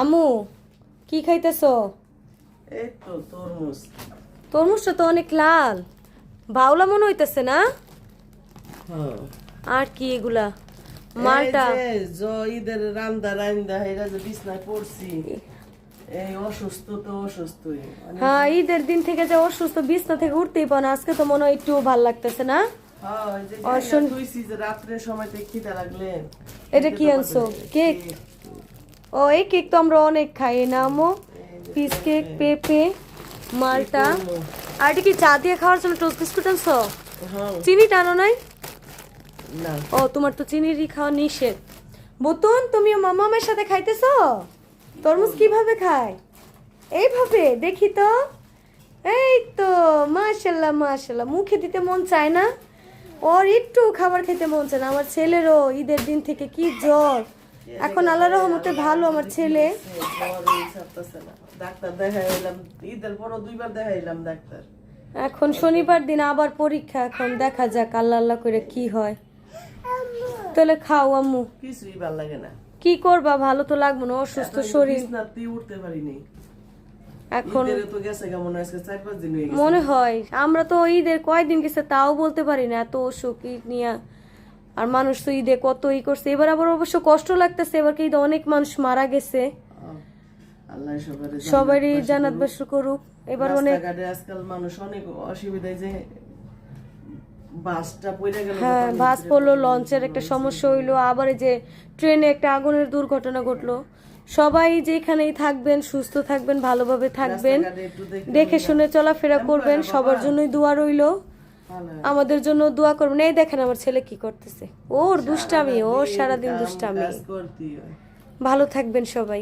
আম্মু কি খাইতেছো? এই তো তরমুজ। তরমুজটা তো অনেক লাল, বাউলা মনে হইতেছে না? হ্যাঁ। আর কি এগুলা? মালটা। এই যে ঈদের রান্দা হেরা যে বিছনায় পড়ছি, এই অসুস্থ তো অসুস্থই। হ্যাঁ, ঈদের দিন থেকে যে অসুস্থ, বিছনা থেকে উঠতেই পারে না। আজকে তো মনে হয় একটু ভাল লাগতেছে না? হ্যাঁ, ওই যে তুইছি যে রাত্রের সময়তে খিদে লাগলে। এটা কি আনছো? কেক? ও, এই কেক তো আমরা অনেক খাই না আম্মু? পিস কেক, পেঁপে, মালটা। আর এটা কি চা দিয়ে খাওয়ার জন্য টোস্ট বিস্কুট আনছো? হ্যাঁ। চিনি টানো নাই? না। ও, তোমার তো চিনিরই খাওয়া নিষেধ। বুতুন, তুমিও মামামের সাথে খাইতেছো? তরমুজ কিভাবে খায়? এইভাবে দেখি তো। এই তো, মাশাল্লাহ মাশাল্লাহ। মুখে দিতে মন চায় না? ওর একটু খাবার খেতে মন চায় না। আমার ছেলেরও ঈদের দিন থেকে কি জ্বর। এখন আল্লাহ রহমতে ভালো আমার ছেলে। ডাক্তার দেখাইলাম, ঈদের পরও 2বার দেখাইলাম ডাক্তার। এখন শনিবার দিন আবার পরীক্ষা, এখন দেখা যাক আল্লাহ আল্লাহ করে কি হয়। তাহলে খাও আম্মু। কিছুই ভাল লাগে না। কি করবা, ভালো তো লাগবে না, অসুস্থ শরীর। বিছনাতেই উঠতে পারিনি। এখন ঈদের তো গেছে কেমন আজকে 4-5 দিন হয়ে গেছে। মনে হয় আমরা তো ঈদের কয়দিন গেছে তাও বলতে পারি না, এত অসুখ নিয়ে। আর মানুষ তো ঈদে কত করছে। এবার আবার অবশ্য কষ্ট লাগতেছে, এবার কি ঈদে অনেক মানুষ মারা গেছে। আল্লাহ সবারই জান্নাত বাসী করুক। এবার অনেক রাস্তাঘাটে আজকাল মানুষ অনেক অসুবিধায়, যে বাসটা পড়ে গেল। হ্যাঁ, বাস পড়লো, লঞ্চের একটা সমস্যা হইলো, আবার এই যে ট্রেনে একটা আগুনের দুর্ঘটনা ঘটলো। সবাই যেখানেই থাকবেন সুস্থ থাকবেন, ভালোভাবে থাকবেন, দেখে শুনে চলাফেরা করবেন। সবার জন্যই দোয়া রইলো, আমাদের জন্য দোয়া করবেন। এই দেখেন আমার ছেলে কি করতেছে, ওর দুষ্টামি, ওর সারাদিন দুষ্টামি। ভালো থাকবেন সবাই।